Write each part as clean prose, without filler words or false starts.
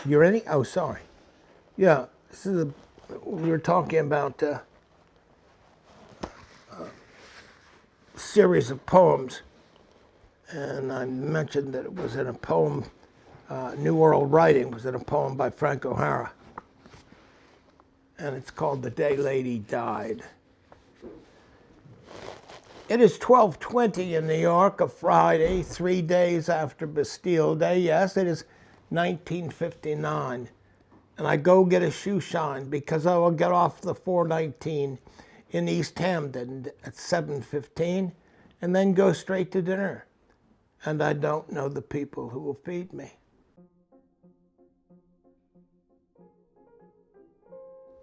You ready? Oh, sorry. Yeah, this is we were talking about a series of poems, and I mentioned that it was in a poem, New World Writing was in a poem by Frank O'Hara, and it's called The Day Lady Died. It is 12:20 in New York, a Friday, 3 days after Bastille Day. Yes, it is 1959. And I go get a shoe shine because I will get off the 419 in East Hamden at 7:15 and then go straight to dinner. And I don't know the people who will feed me.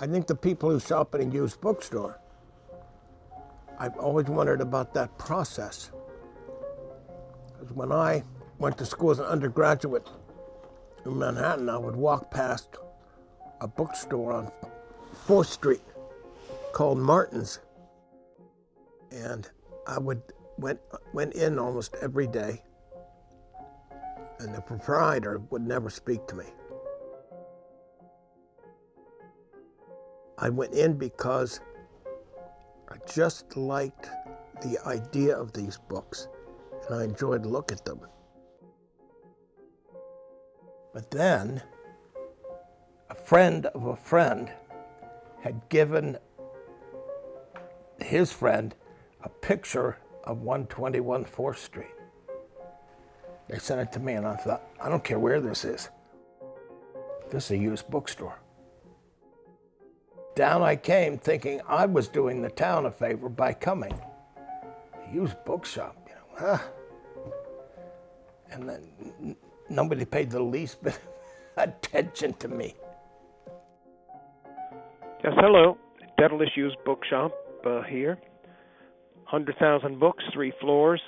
I think the people who shop in a used bookstore, I've always wondered about that process. Because when I went to school as an undergraduate in Manhattan, I would walk past a bookstore on 4th Street called Martin's. And I went in almost every day, and the proprietor would never speak to me. I went in because I just liked the idea of these books, and I enjoyed looking at them. But then, a friend of a friend had given his friend a picture of 121 4th Street. They sent it to me, and I thought, I don't care where this is. This is a used bookstore. Down I came thinking I was doing the town a favor by coming. A used bookshop, And then nobody paid the least bit of attention to me. Yes, hello. Daedalus Used Bookshop here. 100,000 books, 3 floors.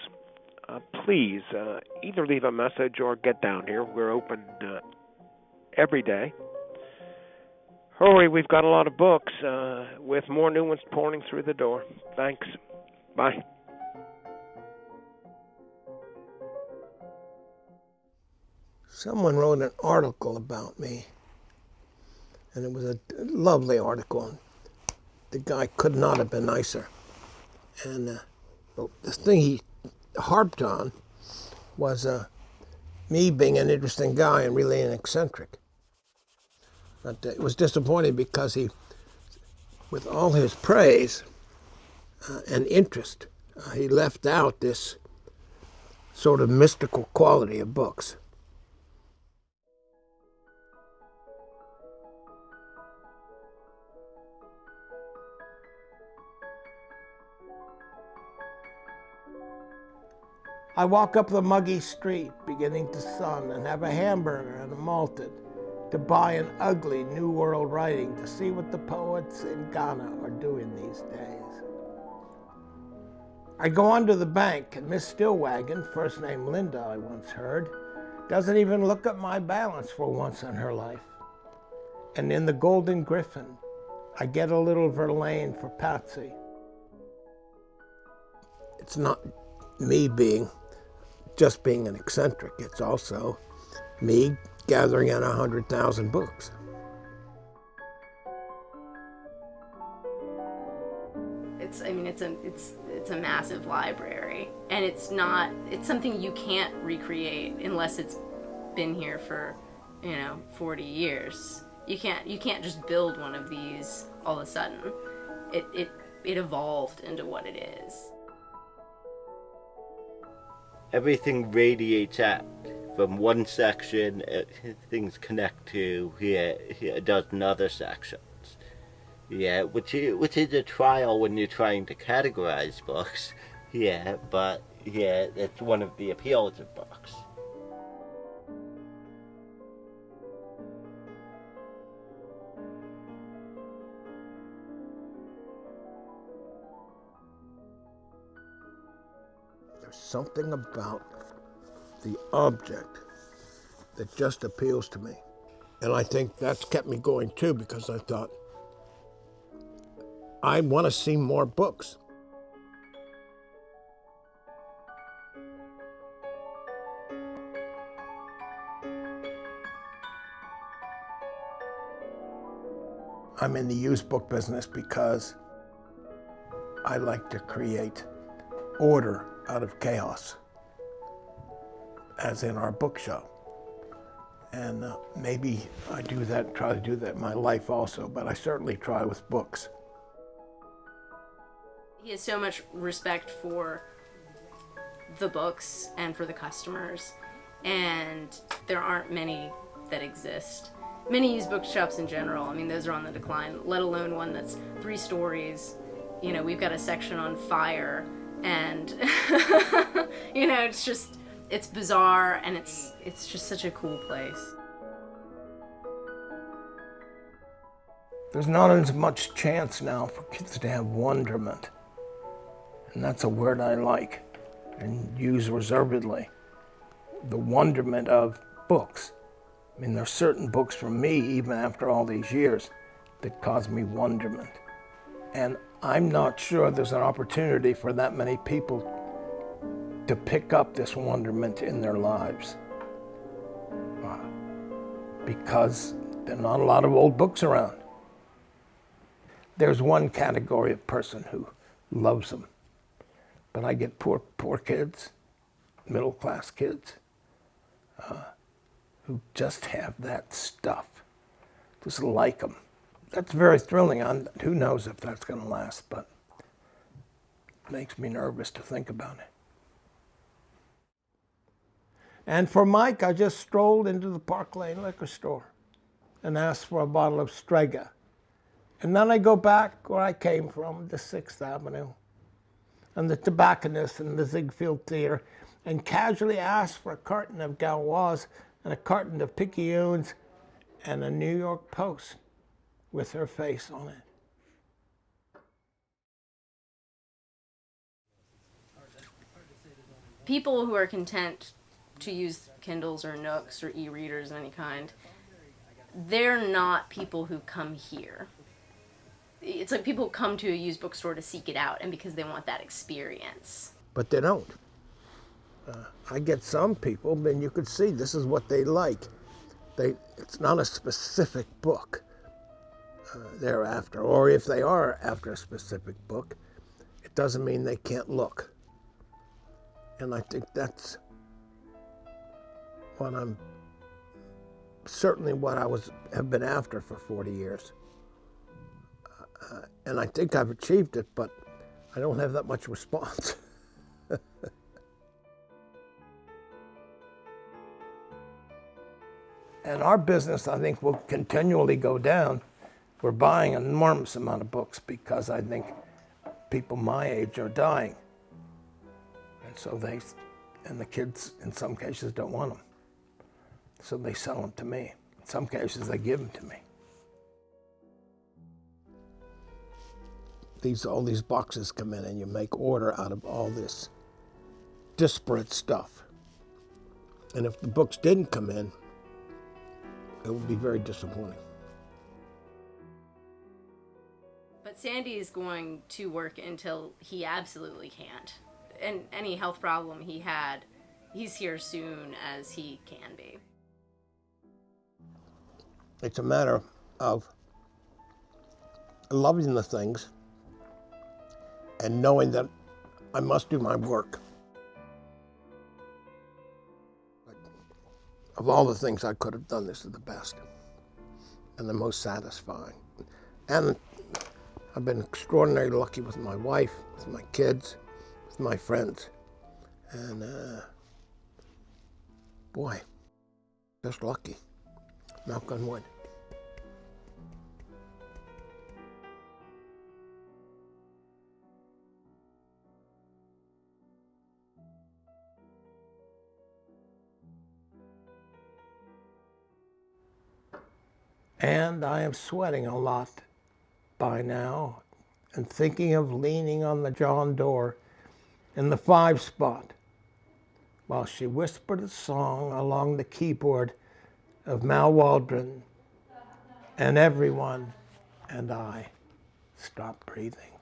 Please, either leave a message or get down here. We're open every day. Hurry, we've got a lot of books, with more new ones pouring through the door. Thanks. Bye. Someone wrote an article about me, and it was a lovely article. The guy could not have been nicer. And the thing he harped on was me being an interesting guy and really an eccentric. But it was disappointing because he, with all his praise and interest, he left out this sort of mystical quality of books. I walk up the muggy street, beginning to sun, and have a hamburger and a malted, to buy an ugly New World Writing to see what the poets in Ghana are doing these days. I go on to the bank, and Miss Stillwagon, first name Linda, I once heard, doesn't even look at my balance for once in her life. And in the Golden Griffin, I get a little Verlaine for Patsy. It's not me just being an eccentric. It's also me gathering in 100,000 books. It's a massive library, and it's something you can't recreate unless it's been here for 40 years. You can't just build one of these all of a sudden. It evolved into what it is. Everything radiates out from one section. Things connect to a dozen other sections. Yeah, which is a trial when you're trying to categorize books. Yeah, but that's one of the appeals of books. something about the object that just appeals to me. And I think that's kept me going too, because I thought, I want to see more books. I'm in the used book business because I like to create order out of chaos, as in our bookshop. And maybe I do that, try to do that in my life also, but I certainly try with books. He has so much respect for the books and for the customers, and there aren't many that exist. Many used bookshops in general, I mean, those are on the decline, let alone one that's 3 stories. You know, we've got a section on fire, and you know, it's bizarre, and it's just such a cool place. There's not as much chance now for kids to have wonderment. And that's a word I like and use reservedly. The wonderment of books. I mean, there's certain books from me, even after all these years, that cause me wonderment. And I'm not sure there's an opportunity for that many people to pick up this wonderment in their lives. Because there are not a lot of old books around. There's one category of person who loves them. But I get poor kids, middle-class kids, who just have that stuff, just like them. That's very thrilling. Who knows if that's going to last, but it makes me nervous to think about it. And for Mike, I just strolled into the Park Lane liquor store and asked for a bottle of Strega. And then I go back where I came from, the 6th Avenue, and the tobacconist and the Ziegfeld Theater, and casually asked for a carton of Gauloises and a carton of Picayunes and a New York Post with her face on it. People who are content to use Kindles or Nooks or e-readers of any kind, they're not people who come here. It's like people come to a used bookstore to seek it out and because they want that experience. But they don't. I get some people, and you could see this is what they like. It's not a specific book they're after, or if they are after a specific book, it doesn't mean they can't look. And I think that's what certainly what I have been after for 40 years. And I think I've achieved it, but I don't have that much response. And our business, I think, will continually go down. We're buying an enormous amount of books because I think people my age are dying. And so and the kids, in some cases, don't want them. So they sell them to me. In some cases, they give them to me. All these boxes come in and you make order out of all this disparate stuff. And if the books didn't come in, it would be very disappointing. But Sandy is going to work until he absolutely can't. And any health problem he had, he's here soon as he can be. It's a matter of loving the things and knowing that I must do my work. Of all the things I could have done, this is the best and the most satisfying. And I've been extraordinarily lucky with my wife, with my kids, with my friends. And boy, just lucky. Knock on wood. And I am sweating a lot by now and thinking of leaning on the John door in the 5 spot while she whispered a song along the keyboard of Mal Waldron, and everyone and I stopped breathing.